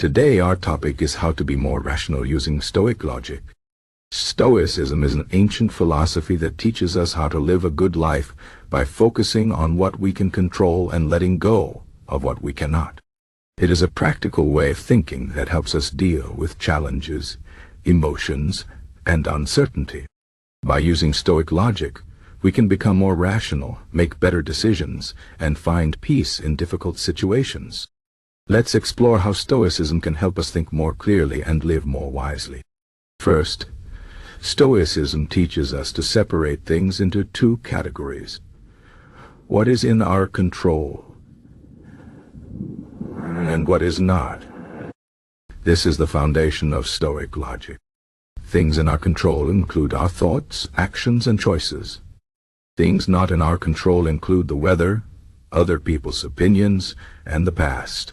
Today our topic is how to be more rational using Stoic logic. Stoicism is an ancient philosophy that teaches us how to live a good life by focusing on what we can control and letting go of what we cannot. It is a practical way of thinking that helps us deal with challenges, emotions, and uncertainty. By using Stoic logic, we can become more rational, make better decisions, and find peace in difficult situations. Let's explore how Stoicism can help us think more clearly and live more wisely. First, Stoicism teaches us to separate things into two categories: what is in our control and what is not. This is the foundation of Stoic logic. Things in our control include our thoughts, actions, and choices. Things not in our control include the weather, other people's opinions, and the past.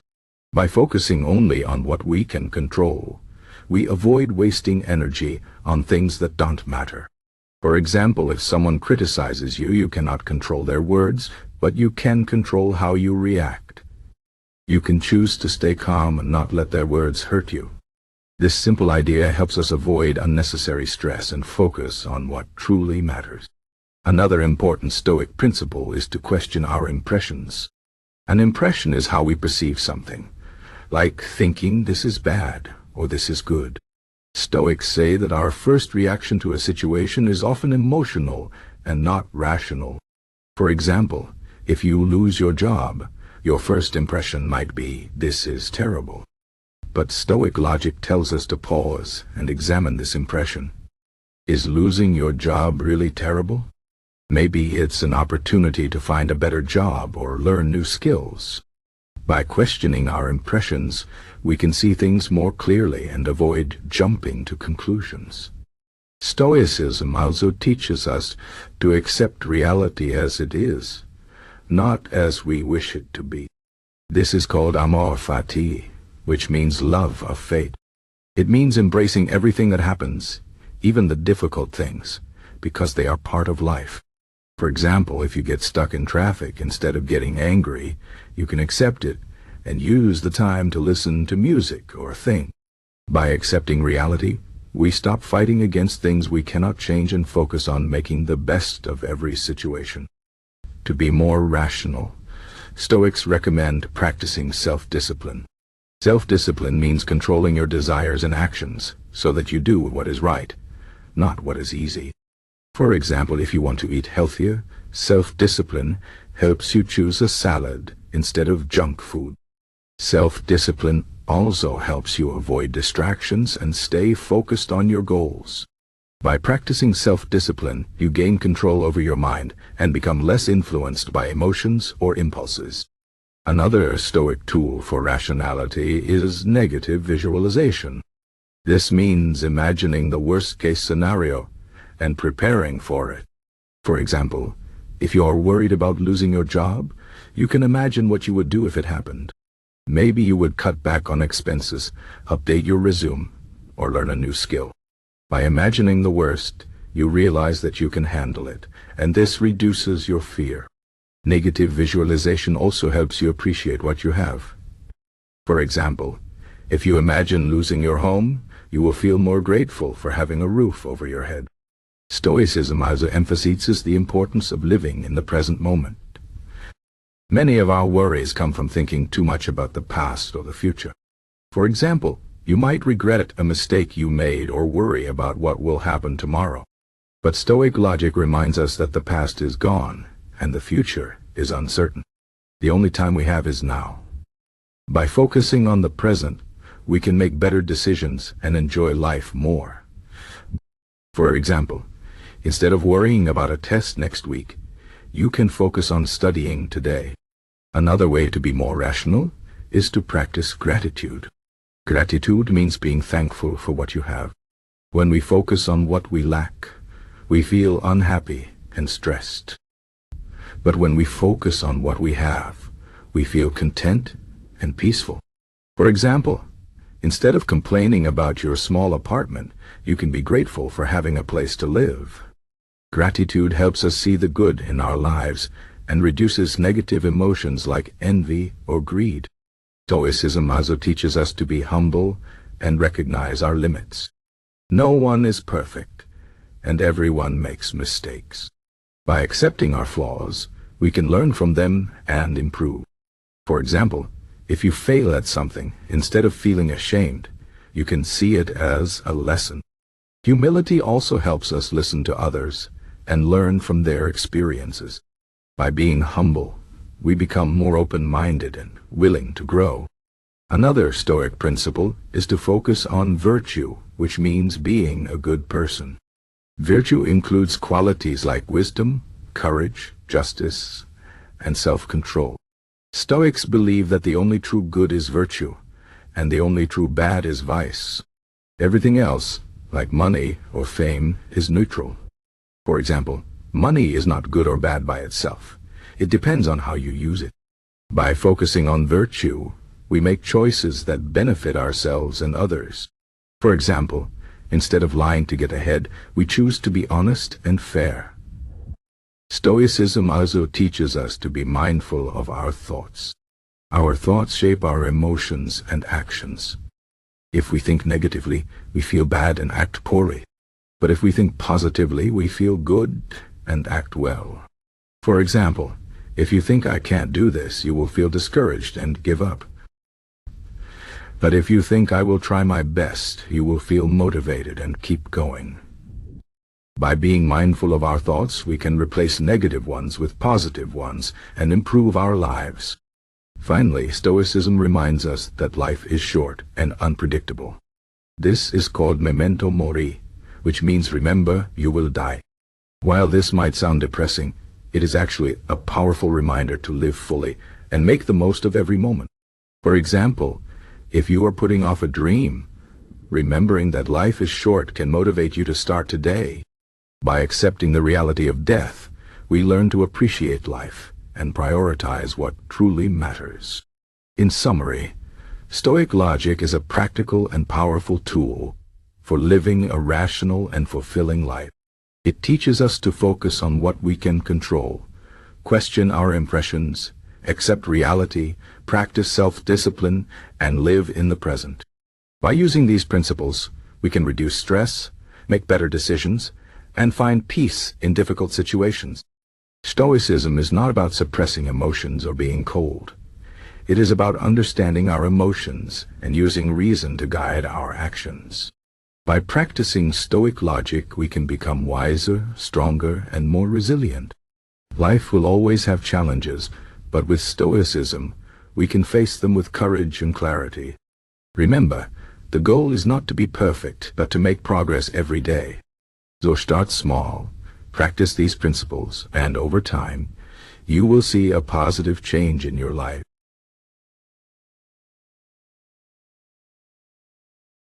By focusing only on what we can control, we avoid wasting energy on things that don't matter. For example, if someone criticizes you, you cannot control their words, but you can control how you react. You can choose to stay calm and not let their words hurt you. This simple idea helps us avoid unnecessary stress and focus on what truly matters. Another important Stoic principle is to question our impressions. An impression is how we perceive something, like thinking this is bad or this is good. Stoics say that our first reaction to a situation is often emotional and not rational. For example, if you lose your job, your first impression might be, this is terrible. But Stoic logic tells us to pause and examine this impression. Is losing your job really terrible? Maybe it's an opportunity to find a better job or learn new skills. By questioning our impressions, we can see things more clearly and avoid jumping to conclusions. Stoicism also teaches us to accept reality as it is, not as we wish it to be. This is called Amor fati, which means love of fate. It means embracing everything that happens, even the difficult things, because they are part of life. For example, if you get stuck in traffic, instead of getting angry, you can accept it and use the time to listen to music or think. By accepting reality, we stop fighting against things we cannot change and focus on making the best of every situation. To be more rational, Stoics recommend practicing self-discipline. Self-discipline means controlling your desires and actions so that you do what is right, not what is easy. For example, if you want to eat healthier, self-discipline helps you choose a salad instead of junk food. Self-discipline also helps you avoid distractions and stay focused on your goals. By practicing self-discipline, you gain control over your mind and become less influenced by emotions or impulses. Another Stoic tool for rationality is negative visualization. This means imagining the worst-case scenario and preparing for it. For example, if you are worried about losing your job, you can imagine what you would do if it happened. Maybe you would cut back on expenses, update your resume, or learn a new skill. By imagining the worst, you realize that you can handle it, and this reduces your fear. Negative visualization also helps you appreciate what you have. For example, if you imagine losing your home, you will feel more grateful for having a roof over your head. Stoicism also emphasizes the importance of living in the present moment. Many of our worries come from thinking too much about the past or the future. For example, you might regret a mistake you made or worry about what will happen tomorrow. But Stoic logic reminds us that the past is gone and the future is uncertain. The only time we have is now. By focusing on the present, we can make better decisions and enjoy life more. For example, instead of worrying about a test next week, you can focus on studying today. Another way to be more rational is to practice gratitude. Gratitude means being thankful for what you have. When we focus on what we lack, we feel unhappy and stressed. But when we focus on what we have, we feel content and peaceful. For example, instead of complaining about your small apartment, you can be grateful for having a place to live. Gratitude helps us see the good in our lives and reduces negative emotions like envy or greed. Stoicism also teaches us to be humble and recognize our limits. No one is perfect, and everyone makes mistakes. By accepting our flaws, we can learn from them and improve. For example, if you fail at something, instead of feeling ashamed, you can see it as a lesson. Humility also helps us listen to others and learn from their experiences. By being humble, we become more open-minded and willing to grow. Another Stoic principle is to focus on virtue, which means being a good person. Virtue includes qualities like wisdom, courage, justice, and self-control. Stoics believe that the only true good is virtue, and the only true bad is vice. Everything else, like money or fame, is neutral. For example, money is not good or bad by itself. It depends on how you use it. By focusing on virtue, we make choices that benefit ourselves and others. For example, instead of lying to get ahead, we choose to be honest and fair. Stoicism also teaches us to be mindful of our thoughts. Our thoughts shape our emotions and actions. If we think negatively, we feel bad and act poorly. But if we think positively, we feel good and act well. For example, if you think I can't do this, you will feel discouraged and give up. But if you think I will try my best, you will feel motivated and keep going. By being mindful of our thoughts, we can replace negative ones with positive ones and improve our lives. Finally, Stoicism reminds us that life is short and unpredictable. This is called Memento mori, which means remember, you will die. While this might sound depressing, it is actually a powerful reminder to live fully and make the most of every moment. For example, if you are putting off a dream, remembering that life is short can motivate you to start today. By accepting the reality of death, we learn to appreciate life and prioritize what truly matters. In summary, Stoic logic is a practical and powerful tool for living a rational and fulfilling life. It teaches us to focus on what we can control, question our impressions, accept reality, practice self-discipline, and live in the present. By using these principles, we can reduce stress, make better decisions, and find peace in difficult situations. Stoicism is not about suppressing emotions or being cold. It is about understanding our emotions and using reason to guide our actions. By practicing Stoic logic, we can become wiser, stronger, and more resilient. Life will always have challenges, but with Stoicism, we can face them with courage and clarity. Remember, the goal is not to be perfect, but to make progress every day. So start small, practice these principles, and over time, you will see a positive change in your life.